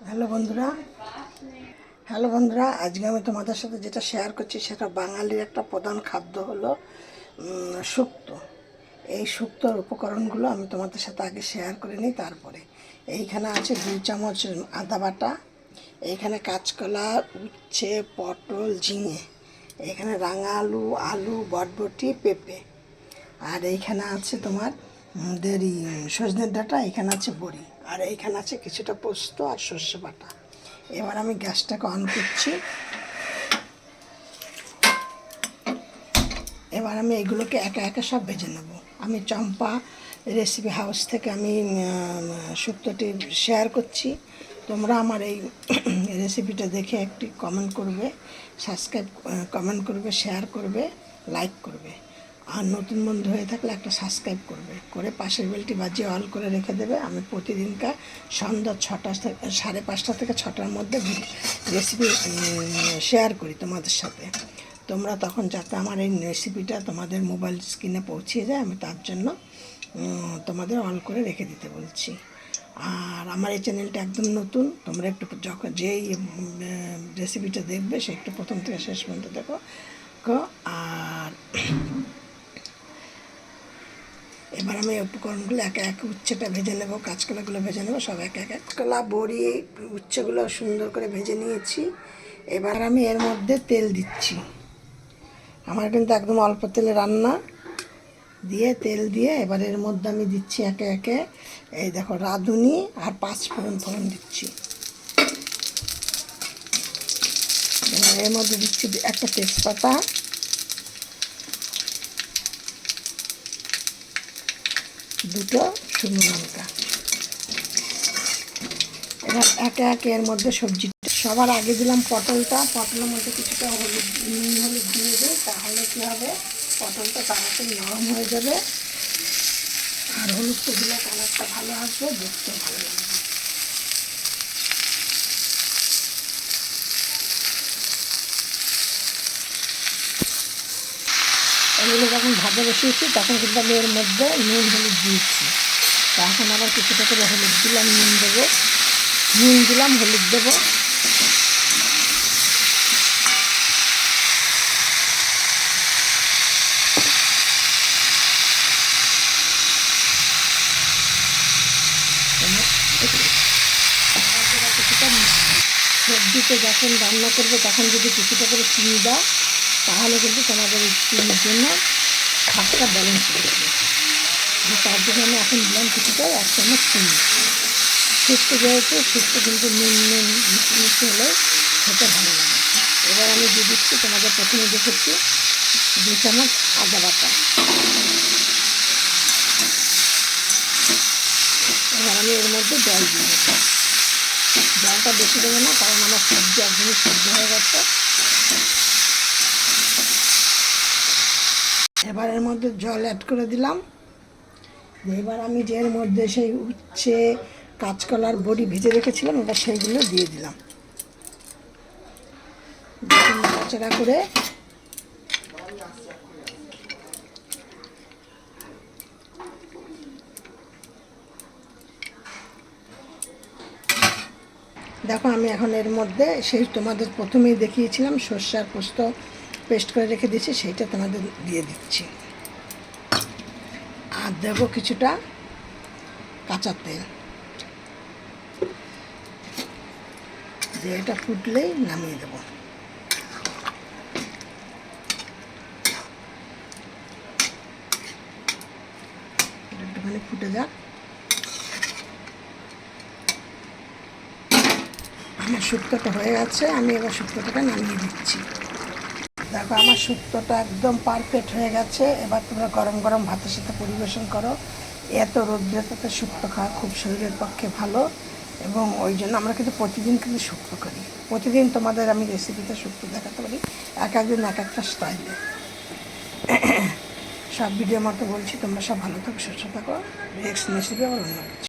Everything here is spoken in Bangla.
হ্যালো বন্ধুরা, আজকে আমি তোমাদের সাথে যেটা শেয়ার করছি সেটা বাঙালির একটা প্রধান খাদ্য হলো শুক্তো। এই শুক্তোর উপকরণগুলো আমি তোমাদের সাথে আগে শেয়ার করে নিই। তারপরে এইখানে আছে 2 চামচ আদা বাটা, এইখানে কাঁচকলা, উচ্ছে, পটল, ঝিঙে, এইখানে রাঙা আলু, বটবটি, পেঁপে, আর এইখানে আছে তোমার সজনের ডাঁটা, এইখানে আছে বড়ি, আর এইখানে আছে কিছুটা পোস্ত আর সর্ষে বাটা। এবার আমি গ্যাসটাকে অন করছি। এবার আমি এগুলোকে একা একা সব ভেজে নেব। আমি চম্পা রেসিপি হাউস থেকে আমি শুক্তোটি শেয়ার করছি। তোমরা আমার এই রেসিপিটা দেখে একটি কমেন্ট করবে, কমেন্ট করবে, শেয়ার করবে, লাইক করবে। আর নতুন বন্ধু হয়ে থাকলে একটা সাবস্ক্রাইব করবে, করে পাশের বেলটি বাজিয়ে অল করে রেখে দেবে। আমি প্রতিদিনকার সন্ধ্যা 6টা থেকে 5:30 থেকে 6টার মধ্যে রেসিপি শেয়ার করি তোমাদের সাথে। তোমরা তখন যাতে আমার এই রেসিপিটা তোমাদের মোবাইল স্ক্রিনে পৌঁছে যায়, আমি তার জন্য তোমাদের অল করে রেখে দিতে বলছি। আর আমার এই চ্যানেলটা একদম নতুন, তোমরা একটু যখন যেই রেসিপিটা দেখবে সে একটু প্রথম থেকে শেষ পর্যন্ত দেখো। আর এবার আমি উপকরণগুলো একে একে উচ্ছেটা ভেজে নেব, কাঁচকলাগুলো ভেজে নেব, সব একে একে। কাঁচকলা, বড়ি, উচ্ছেগুলো সুন্দর করে ভেজে নিয়েছি। এবার আমি এর মধ্যে তেল দিচ্ছি। আমার কিন্তু একদম অল্প তেলে রান্না, দিয়ে তেল দিয়ে এবার এর মধ্যে আমি দিচ্ছি একে একে, এই দেখো, রাঁধুনি আর 5 ফোড়ন দিচ্ছি। এবার এর মধ্যে দিচ্ছি একটা তেজপাতা, দুটো শুকনো লঙ্কা। এবার একে একে এর মধ্যে সবজি, সবার আগে দিলাম পটলটা। পটলের মধ্যে কিছুটা হলুদ দিয়ে দিই, তাহলে কী হবে, পটলটা তাড়াতাড়ি নরম হয়ে যাবে, আর হলুদটা দিলে কালারটা ভালো আসবে, দেখতে ভালো লাগবে। এগুলো যখন ভাজা বসিয়েছি তখন কিন্তু আমি এর মধ্যে নুন হলুদ দিয়েছি। এখন আবার কিছুটা করে হলুদ দিলাম, নুন দিলাম, হলুদ দেবো। সবজিতে যখন রান্না করবে তখন যদি কিছুটা করে চিনি দাও, তাহলে কিন্তু তোমাদের এই চিনির জন্য ভাতটা ব্যালেন্স হয়ে যাবে। তার জন্য আমি এখন দিলাম কিছুটা 1 চামচ চিনি। শুক্তো যেহেতু, শুক্তো কিন্তু নুন মিষ্টি হলে খেতে ভালো লাগে। এবার আমি দিয়ে দিচ্ছি, তোমাদের প্রথমে দেখেছি, 2 চামচ আদা বাটা। এবার আমি এর মধ্যে জল দিয়ে দেবো। জলটা বেশি দেবো না, কারণ আমার সবজি একদমই সিদ্ধ হয়ে গেছে। এবার এর মধ্যে জল অ্যাড করে দিলাম। এবার আমি যে এর মধ্যে সেই উচ্ছে, কাঁচকলার বড়ি ভেজে রেখেছিলাম, এবার সেইগুলো দিয়ে দিলাম। নাড়াচাড়া করে দেখো, আমি এখন এর মধ্যে সেই তোমাদের প্রথমেই দেখিয়েছিলাম সর্ষে আর পোস্ত পেস্ট করে রেখে দিয়েছি, সেইটা তোমাদের দিয়ে দিচ্ছি। আর দেবো কিছুটা কাঁচা তেল, দিয়ে এটা ফুটলেই নামিয়ে দেবো। একটুখানি ফুটে যাক। আমার শুক্তোটা হয়ে গেছে, আমি এবার শুক্তোটাকে নামিয়ে দিচ্ছি। দেখো, আমার শুক্তোটা একদম পারফেক্ট হয়ে গেছে। এবার তোমরা গরম গরম ভাতের সাথে পরিবেশন করো। এত রোদ্রে তাতে শুক্তো খাওয়া খুব শরীরের পক্ষে ভালো, এবং ওই জন্য আমরা কিন্তু প্রতিদিন কিন্তু শুক্তো করি। প্রতিদিন তোমাদের আমি রেসিপিতে শুক্তো দেখাতে পারি, এক একদিন এক একটা স্টাইলে। সব ভিডিও মতো বলছি, তোমরা সব ভালো থাকো, সুস্থ থাকো। নেক্সট রেসিপি আবার অন্য কিছু।